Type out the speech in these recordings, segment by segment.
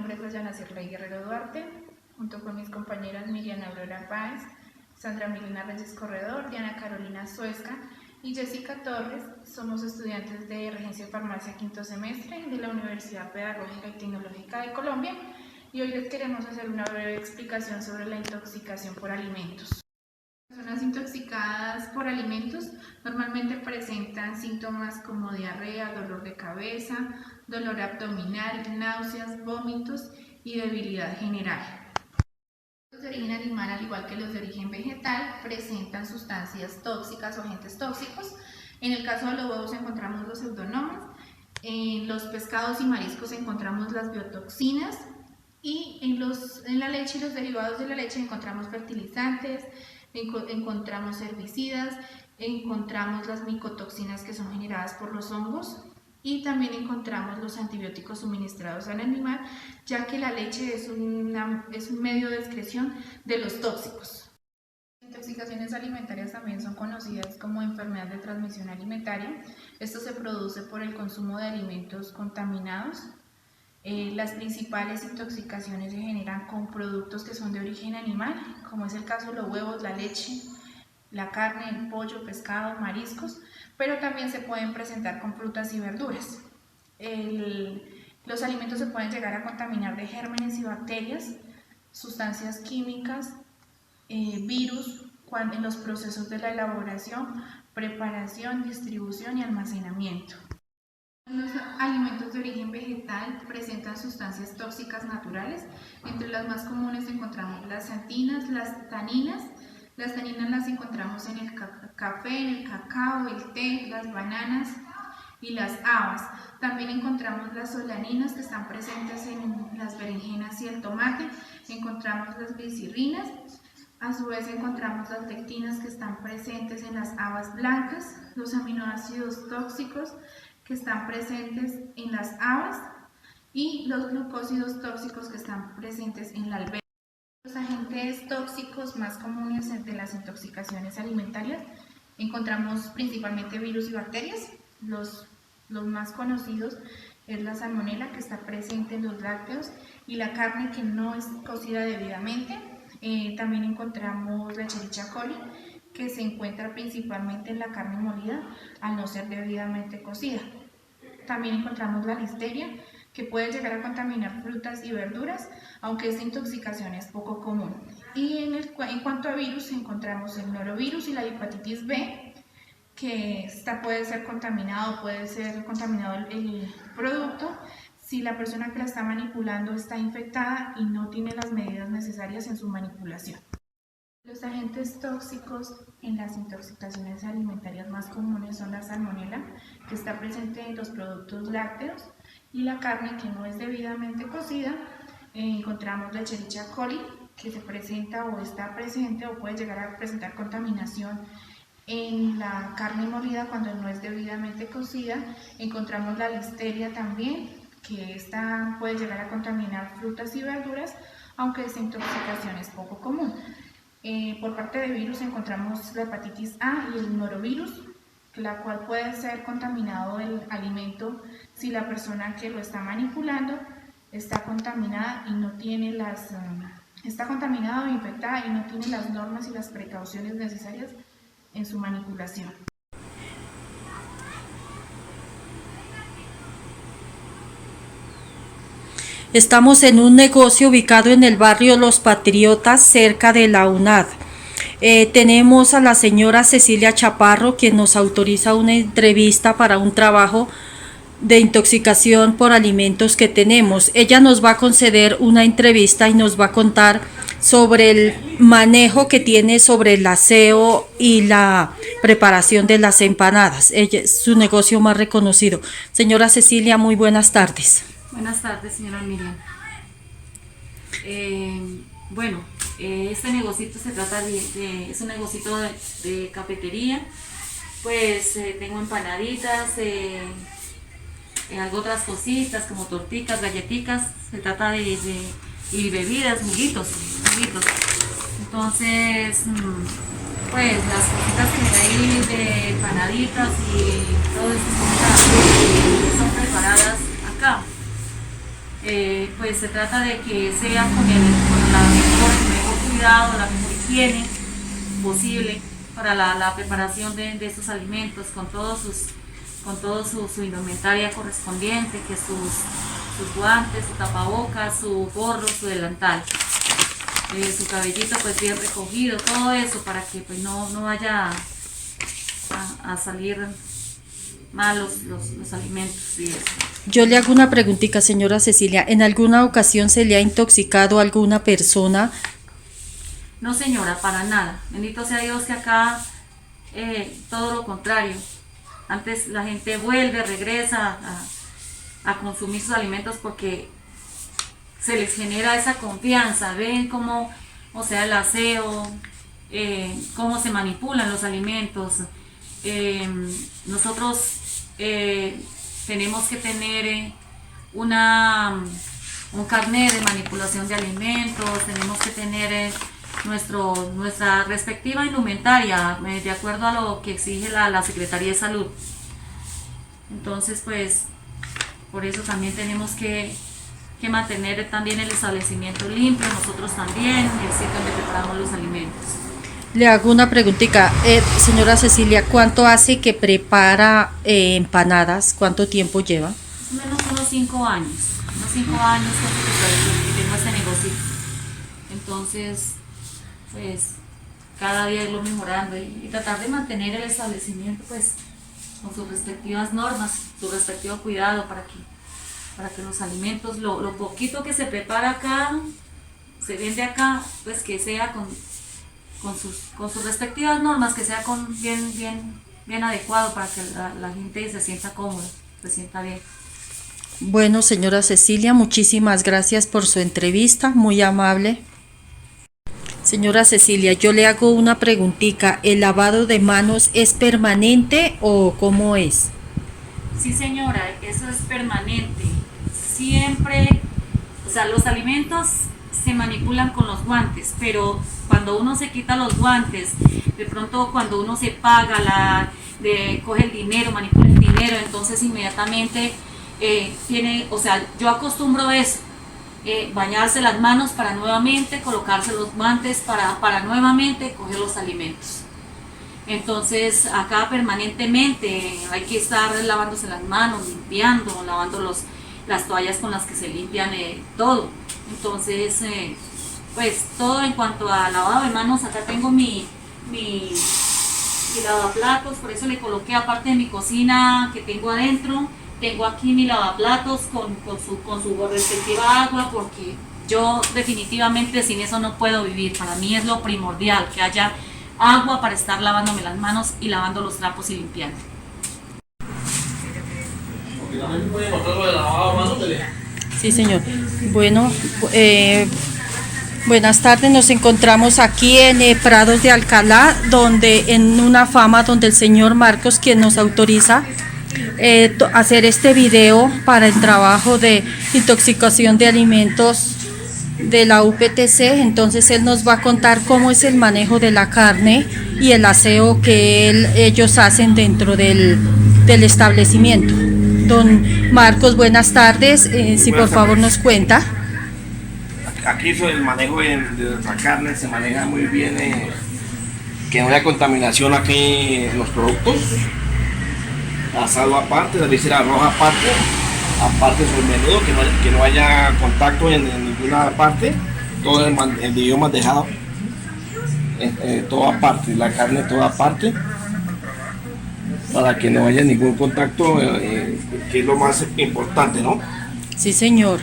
nombre es Dayana Cirley Guerrero Duarte, junto con mis compañeras Miriam Aurora Páez, Sandra Milena Reyes Corredor, Diana Carolina Suesca y Jessica Torres. Somos estudiantes de Regencia de Farmacia quinto semestre de la Universidad Pedagógica y Tecnológica de Colombia y hoy les queremos hacer una breve explicación sobre la intoxicación por alimentos. Las personas intoxicadas por alimentos normalmente presentan síntomas como diarrea, dolor de cabeza, dolor abdominal, náuseas, vómitos y debilidad general. Los de origen animal, al igual que los de origen vegetal, presentan sustancias tóxicas o agentes tóxicos. En el caso de los huevos encontramos los pseudomonas, en los pescados y mariscos encontramos las biotoxinas y en la leche y los derivados de la leche encontramos fertilizantes, encontramos herbicidas, encontramos las micotoxinas que son generadas por los hongos y también encontramos los antibióticos suministrados al animal, ya que la leche es un medio de excreción de los tóxicos. Las intoxicaciones alimentarias también son conocidas como enfermedad de transmisión alimentaria. Esto se produce por el consumo de alimentos contaminados. Las principales intoxicaciones se generan con productos que son de origen animal, como es el caso de los huevos, la leche, la carne, el pollo, pescado, mariscos, pero también se pueden presentar con frutas y verduras. Los alimentos se pueden llegar a contaminar de gérmenes y bacterias, sustancias químicas, virus, en los procesos de la elaboración, preparación, distribución y almacenamiento. Los alimentos de origen vegetal presentan sustancias tóxicas naturales. Entre las más comunes encontramos las xantinas, las taninas. Las taninas las encontramos en el café, en el cacao, el té, las bananas y las habas. También encontramos las solaninas que están presentes en las berenjenas y el tomate. Encontramos las glicirrinas. A su vez encontramos las lectinas que están presentes en las habas blancas, los aminoácidos tóxicos que están presentes en las habas y los glucósidos tóxicos que están presentes en la alberja. Los agentes tóxicos más comunes de las intoxicaciones alimentarias encontramos principalmente virus y bacterias. Los más conocidos es la salmonela, que está presente en los lácteos, y la carne que no es cocida debidamente. También encontramos la Escherichia coli, que se encuentra principalmente en la carne molida al no ser debidamente cocida. También encontramos la listeria, que puede llegar a contaminar frutas y verduras, aunque esta intoxicación es poco común. Y en cuanto a virus, encontramos el norovirus y la hepatitis B, que puede ser contaminado el producto si la persona que la está manipulando está infectada y no tiene las medidas necesarias en su manipulación. Los agentes tóxicos en las intoxicaciones alimentarias más comunes son la salmonela, que está presente en los productos lácteos, y la carne que no es debidamente cocida. Encontramos la Escherichia coli, que se presenta o está presente o puede llegar a presentar contaminación en la carne molida cuando no es debidamente cocida. Encontramos la listeria también, que esta puede llegar a contaminar frutas y verduras, aunque esta intoxicación es poco común. Por parte de virus encontramos la hepatitis A y el norovirus, la cual puede ser contaminado el alimento si la persona que lo está manipulando está contaminada y no tiene está contaminada o infectada y no tiene las normas y las precauciones necesarias en su manipulación. Estamos en un negocio ubicado en el barrio Los Patriotas, cerca de la UNAD. Tenemos a la señora Cecilia Chaparro, quien nos autoriza una entrevista para un trabajo de intoxicación por alimentos que tenemos. Ella nos va a conceder una entrevista y nos va a contar sobre el manejo que tiene sobre el aseo y la preparación de las empanadas. Ella es su negocio más reconocido. Señora Cecilia, muy buenas tardes. Buenas tardes, señora Miriam. Este negocito se trata es un negocito de cafetería. Pues tengo empanaditas, algo otras cositas como tortitas, galletitas. Se trata y bebidas, juguitos. Entonces, pues las cositas que hay de empanaditas y todo eso son preparadas acá. pues se trata de que sea con la mejor cuidado, la mejor higiene posible para la preparación de estos alimentos, con todo su indumentaria correspondiente, que sus guantes, su tapabocas, su gorro, su delantal, su cabellito pues bien recogido, todo eso para que pues no vaya a salir malos los alimentos y eso. Yo le hago una preguntita, señora Cecilia. ¿En alguna ocasión se le ha intoxicado a alguna persona? No, señora, para nada. Bendito sea Dios que acá todo lo contrario. Antes la gente vuelve, regresa a consumir sus alimentos porque se les genera esa confianza. Ven cómo, o sea, el aseo, cómo se manipulan los alimentos. Nosotros tenemos que tener un carnet de manipulación de alimentos, tenemos que tener nuestra respectiva indumentaria de acuerdo a lo que exige la Secretaría de Salud. Entonces pues por eso también tenemos que mantener también el establecimiento limpio, nosotros también, el sitio donde preparamos los alimentos. Le hago una preguntita, señora Cecilia, ¿cuánto hace que prepara empanadas? ¿Cuánto tiempo lleva? Más o menos unos 5 años que tengo este negocio. Entonces, pues, cada día irlo mejorando y tratar de mantener el establecimiento, pues, con sus respectivas normas, su respectivo cuidado para que los alimentos, lo poquito que se prepara acá, se vende acá, pues que sea con sus respectivas normas, que sea bien adecuado para que la gente se sienta cómoda, se sienta bien. Bueno, señora Cecilia, muchísimas gracias por su entrevista, muy amable. Señora Cecilia, yo le hago una preguntita, ¿el lavado de manos es permanente o cómo es? Sí, señora, eso es permanente. Siempre, o sea, los alimentos se manipulan con los guantes, pero cuando uno se quita los guantes, de pronto cuando uno se paga, coge el dinero, manipula el dinero, entonces inmediatamente o sea, yo acostumbro eso, bañarse las manos para nuevamente colocarse los guantes para nuevamente coger los alimentos. Entonces acá permanentemente hay que estar lavándose las manos, limpiando, lavando las toallas con las que se limpian todo. Entonces, pues todo en cuanto a lavado de manos, acá tengo mi lavaplatos, por eso le coloqué, aparte de mi cocina que tengo adentro, tengo aquí mi lavaplatos con su respectiva agua, porque yo definitivamente sin eso no puedo vivir. Para mí es lo primordial, que haya agua para estar lavándome las manos y lavando los trapos y limpiando. Sí, señor. Bueno, buenas tardes. Nos encontramos aquí en Prados de Alcalá, en una fama donde el señor Marcos, quien nos autoriza hacer este video para el trabajo de intoxicación de alimentos de la UPTC. Entonces él nos va a contar cómo es el manejo de la carne y el aseo que ellos hacen dentro del establecimiento. Don Marcos, buenas tardes. Si por favor nos cuenta. Aquí sobre el manejo de la carne se maneja muy bien, que no haya contaminación aquí en los productos. Asado aparte, la víscera roja aparte sobre el menudo, que no haya contacto en ninguna parte, todo el idioma dejado, todo aparte, la carne toda aparte, para que no haya ningún contacto, que es lo más importante, ¿no? Sí, señor.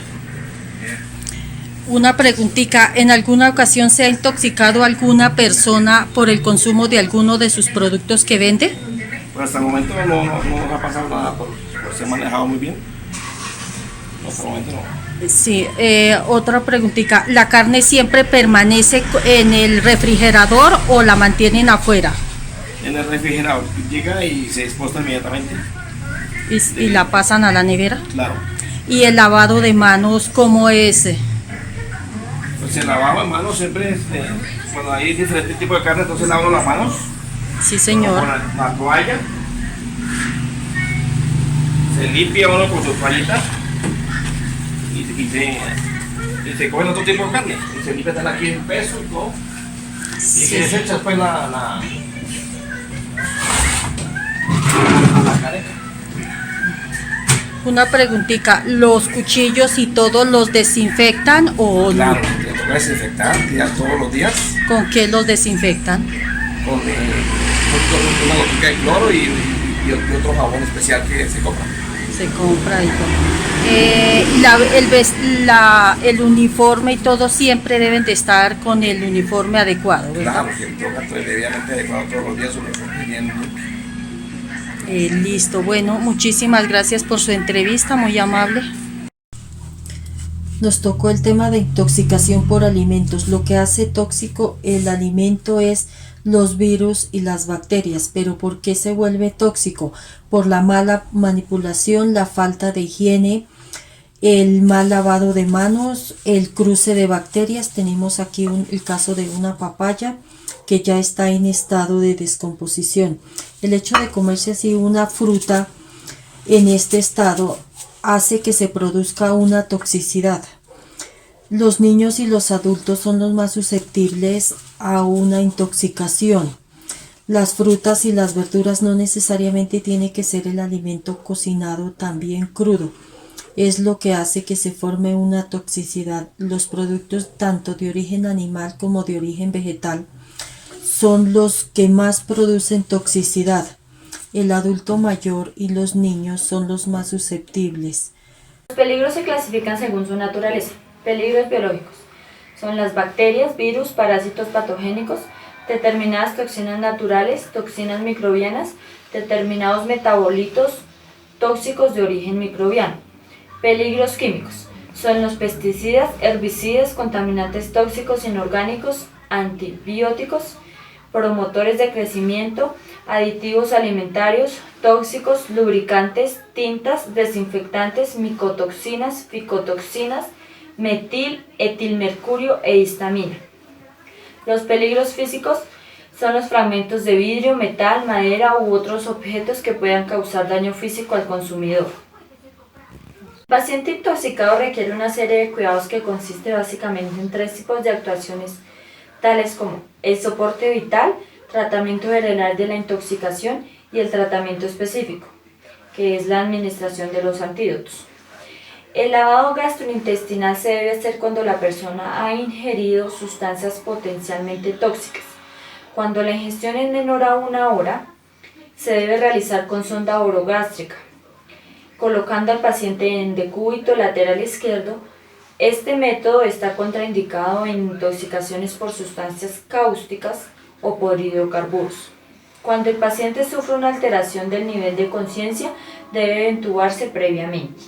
Una preguntita, ¿en alguna ocasión se ha intoxicado alguna persona por el consumo de alguno de sus productos que vende? Pues hasta el momento no nos ha pasado nada, por ser manejado muy bien. Hasta el momento no. Sí, otra preguntita, ¿la carne siempre permanece en el refrigerador o la mantienen afuera? En el refrigerador, llega y se exposta inmediatamente. ¿Y la pasan a la nevera? Claro. ¿Y el lavado de manos cómo es? Pues el lavado de manos siempre, cuando hay diferentes tipos de carne, entonces lavamos las manos. Sí, señor. Con la toalla. Se limpia uno con su toallita y se comen otro tipo de carne. Y se limpian aquí el peso y todo. Y se desecha después la careca. Una preguntita, ¿los cuchillos y todos los desinfectan o Claro, te toca desinfectar todos los días con qué los desinfectan? con una gotica de cloro y otro jabón especial que se compra. Se compra y todo. El uniforme y todo siempre deben de estar con el uniforme adecuado, ¿verdad? Claro, que toca debidamente adecuado todos los días, uniforme bien limpio. Listo, bueno, muchísimas gracias por su entrevista, muy amable. Nos tocó el tema de intoxicación por alimentos. Lo que hace tóxico el alimento es los virus y las bacterias. Pero ¿por qué se vuelve tóxico? Por la mala manipulación, la falta de higiene, el mal lavado de manos, el cruce de bacterias. Tenemos aquí el caso de una papaya que ya está en estado de descomposición. El hecho de comerse así una fruta en este estado hace que se produzca una toxicidad. Los niños y los adultos son los más susceptibles a una intoxicación. Las frutas y las verduras no necesariamente tiene que ser el alimento cocinado también crudo. Es lo que hace que se forme una toxicidad. Los productos tanto de origen animal como de origen vegetal son los que más producen toxicidad. El adulto mayor y los niños son los más susceptibles. Los peligros se clasifican según su naturaleza. Peligros biológicos son las bacterias, virus, parásitos patogénicos, determinadas toxinas naturales, toxinas microbianas, determinados metabolitos tóxicos de origen microbiano. Peligros químicos son los pesticidas, herbicidas, contaminantes tóxicos inorgánicos, antibióticos, promotores de crecimiento, aditivos alimentarios, tóxicos, lubricantes, tintas, desinfectantes, micotoxinas, ficotoxinas, metil, etilmercurio e histamina. Los peligros físicos son los fragmentos de vidrio, metal, madera u otros objetos que puedan causar daño físico al consumidor. El paciente intoxicado requiere una serie de cuidados que consiste básicamente en 3 tipos de actuaciones, tales como el soporte vital, tratamiento general de la intoxicación y el tratamiento específico, que es la administración de los antídotos. El lavado gastrointestinal se debe hacer cuando la persona ha ingerido sustancias potencialmente tóxicas. Cuando la ingestión es menor a 1 hora, se debe realizar con sonda orogástrica, colocando al paciente en decúbito lateral izquierdo. Este método está contraindicado en intoxicaciones por sustancias cáusticas o por hidrocarburos. Cuando el paciente sufre una alteración del nivel de conciencia, debe entubarse previamente.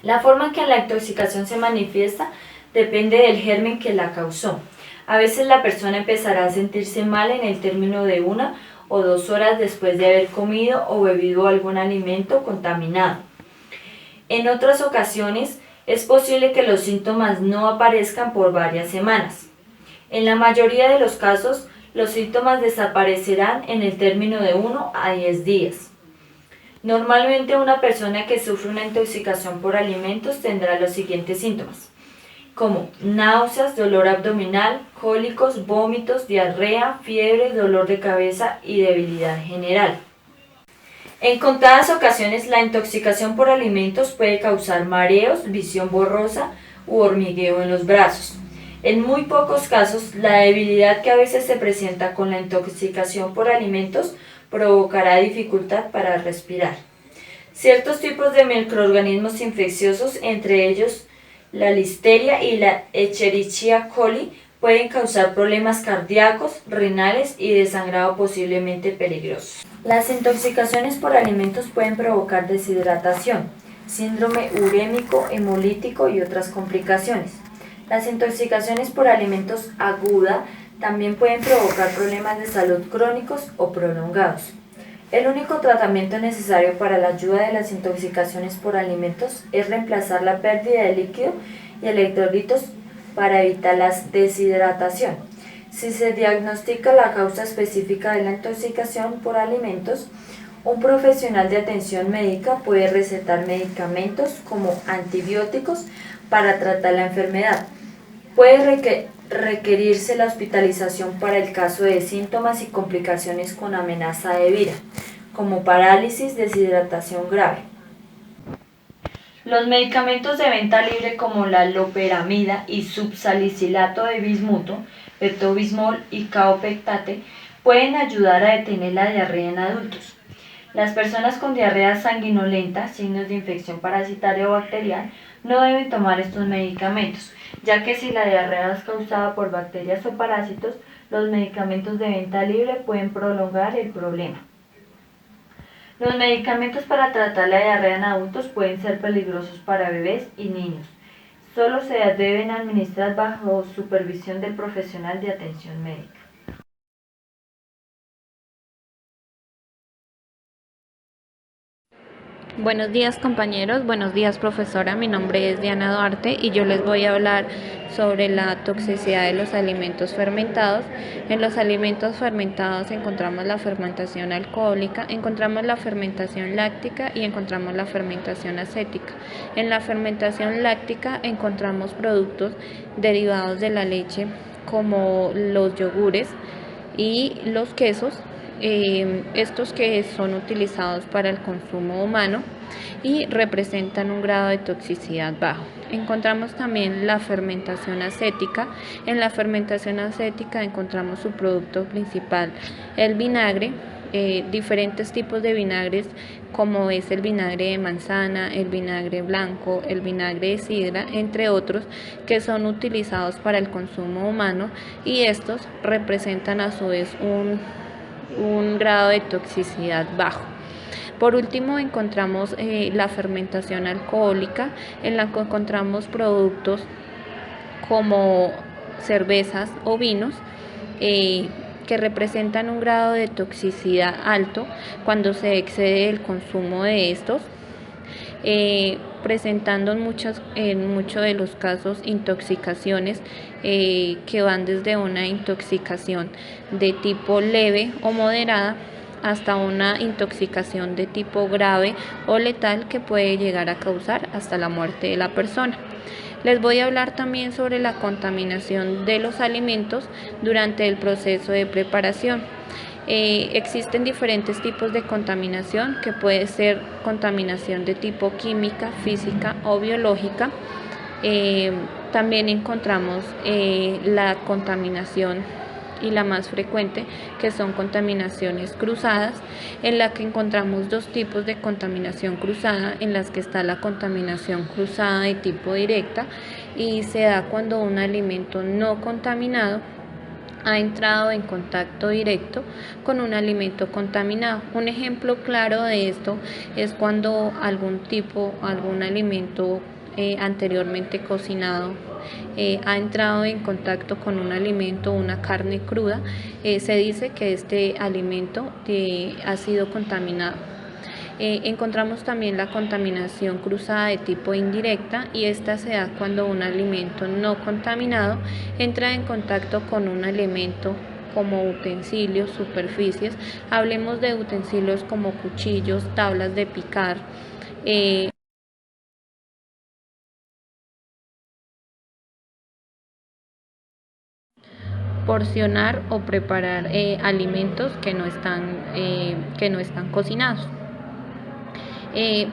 La forma en que la intoxicación se manifiesta depende del germen que la causó. A veces la persona empezará a sentirse mal en el término de 1 o 2 horas después de haber comido o bebido algún alimento contaminado. En otras ocasiones es posible que los síntomas no aparezcan por varias semanas. En la mayoría de los casos, los síntomas desaparecerán en el término de 1 a 10 días. Normalmente una persona que sufre una intoxicación por alimentos tendrá los siguientes síntomas, como náuseas, dolor abdominal, cólicos, vómitos, diarrea, fiebre, dolor de cabeza y debilidad general. En contadas ocasiones la intoxicación por alimentos puede causar mareos, visión borrosa u hormigueo en los brazos. En muy pocos casos, la debilidad que a veces se presenta con la intoxicación por alimentos provocará dificultad para respirar. Ciertos tipos de microorganismos infecciosos, entre ellos la listeria y la Escherichia coli, pueden causar problemas cardíacos, renales y de sangrado posiblemente peligrosos. Las intoxicaciones por alimentos pueden provocar deshidratación, síndrome urémico, hemolítico y otras complicaciones. Las intoxicaciones por alimentos agudas también pueden provocar problemas de salud crónicos o prolongados. El único tratamiento necesario para la ayuda de las intoxicaciones por alimentos es reemplazar la pérdida de líquido y electrolitos para evitar la deshidratación. Si se diagnostica la causa específica de la intoxicación por alimentos, Un profesional de atención médica puede recetar medicamentos como antibióticos para tratar la enfermedad. Puede requerirse la hospitalización para el caso de síntomas y complicaciones con amenaza de vida, como parálisis, deshidratación grave. Los medicamentos de venta libre como la loperamida y subsalicilato de bismuto, peptobismol y caopectate pueden ayudar a detener la diarrea en adultos. Las personas con diarrea sanguinolenta, signos de infección parasitaria o bacterial, no deben tomar estos medicamentos, ya que si la diarrea es causada por bacterias o parásitos, los medicamentos de venta libre pueden prolongar el problema. Los medicamentos para tratar la diarrea en adultos pueden ser peligrosos para bebés y niños. Solo se deben administrar bajo supervisión del profesional de atención médica. Buenos días compañeros, buenos días profesora, mi nombre es Diana Duarte y yo les voy a hablar sobre la toxicidad de los alimentos fermentados. En los alimentos fermentados encontramos la fermentación alcohólica, encontramos la fermentación láctica y encontramos la fermentación acética. En la fermentación láctica encontramos productos derivados de la leche como los yogures y los quesos. Estos que son utilizados para el consumo humano y representan un grado de toxicidad bajo. Encontramos también la fermentación acética. En la fermentación acética encontramos su producto principal, el vinagre, diferentes tipos de vinagres como es el vinagre de manzana, el vinagre blanco, el vinagre de sidra, entre otros, que son utilizados para el consumo humano y estos representan a su vez un grado de toxicidad bajo. Por último encontramos la fermentación alcohólica, en la que encontramos productos como cervezas o vinos que representan un grado de toxicidad alto cuando se excede el consumo de estos, presentando en muchos de los casos intoxicaciones que van desde una intoxicación de tipo leve o moderada hasta una intoxicación de tipo grave o letal que puede llegar a causar hasta la muerte de la persona. Les voy a hablar también sobre la contaminación de los alimentos durante el proceso de preparación. Existen diferentes tipos de contaminación, que puede ser contaminación de tipo química, física o biológica. También encontramos la contaminación y la más frecuente, que son contaminaciones cruzadas, en la que encontramos dos tipos de contaminación cruzada, en las que está la contaminación cruzada de tipo directa y se da cuando un alimento no contaminado ha entrado en contacto directo con un alimento contaminado. Un ejemplo claro de esto es cuando algún alimento anteriormente cocinado ha entrado en contacto con un alimento, una carne cruda, se dice que este alimento ha sido contaminado. Encontramos también la contaminación cruzada de tipo indirecta, y esta se da cuando un alimento no contaminado entra en contacto con un alimento como utensilios, superficies. Hablemos de utensilios como cuchillos, tablas de picar, porcionar o preparar alimentos que no están cocinados.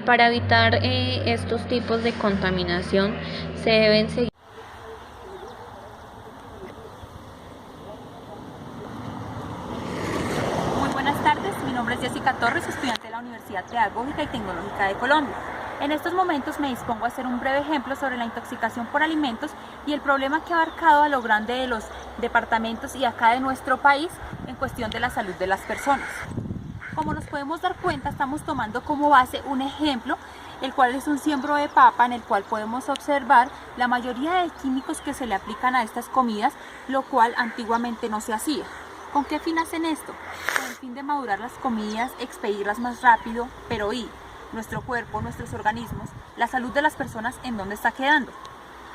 Para evitar estos tipos de contaminación se deben seguir. Muy buenas tardes, mi nombre es Jessica Torres, estudiante de la Universidad Pedagógica y Tecnológica de Colombia. En estos momentos me dispongo a hacer un breve ejemplo sobre la intoxicación por alimentos y el problema que ha abarcado a lo grande de los departamentos y acá de nuestro país en cuestión de la salud de las personas. Como nos podemos dar cuenta, estamos tomando como base un ejemplo, el cual es un siembro de papa, en el cual podemos observar la mayoría de químicos que se le aplican a estas comidas, lo cual antiguamente no se hacía. ¿Con qué fin hacen esto? Con el fin de madurar las comidas, expedirlas más rápido, pero nuestro cuerpo, nuestros organismos, la salud de las personas, ¿en dónde está quedando?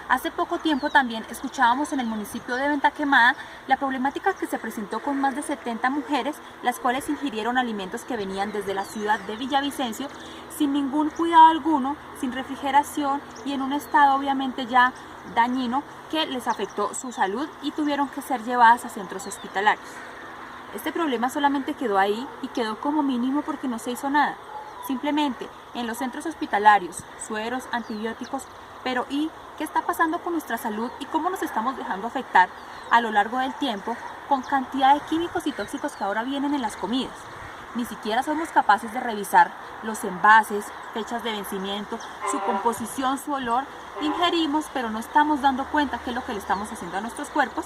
Hace poco tiempo también escuchábamos en el municipio de Venta Quemada la problemática que se presentó con más de 70 mujeres, las cuales ingirieron alimentos que venían desde la ciudad de Villavicencio sin ningún cuidado alguno, sin refrigeración y en un estado obviamente ya dañino que les afectó su salud y tuvieron que ser llevadas a centros hospitalarios. Este problema solamente quedó ahí y quedó como mínimo porque no se hizo nada. Simplemente en los centros hospitalarios, sueros, antibióticos, pero ¿y qué está pasando con nuestra salud y cómo nos estamos dejando afectar a lo largo del tiempo con cantidad de químicos y tóxicos que ahora vienen en las comidas? Ni siquiera somos capaces de revisar los envases, fechas de vencimiento, su composición, su olor. Ingerimos, pero no estamos dando cuenta qué es lo que le estamos haciendo a nuestros cuerpos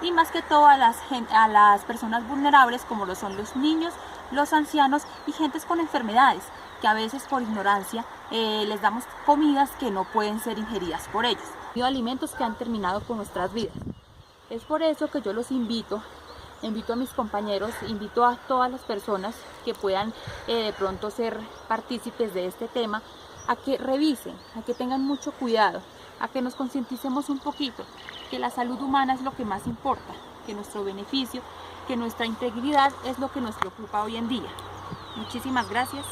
y más que todo a las personas vulnerables como lo son los niños, los ancianos y gentes con enfermedades que a veces por ignorancia les damos comidas que no pueden ser ingeridas por ellos. Alimentos que han terminado con nuestras vidas. Es por eso que yo los invito a mis compañeros, invito a todas las personas que puedan de pronto ser partícipes de este tema, a que revisen, a que tengan mucho cuidado, a que nos concienticemos un poquito, que la salud humana es lo que más importa, que nuestro beneficio, que nuestra integridad es lo que nos preocupa hoy en día. Muchísimas gracias.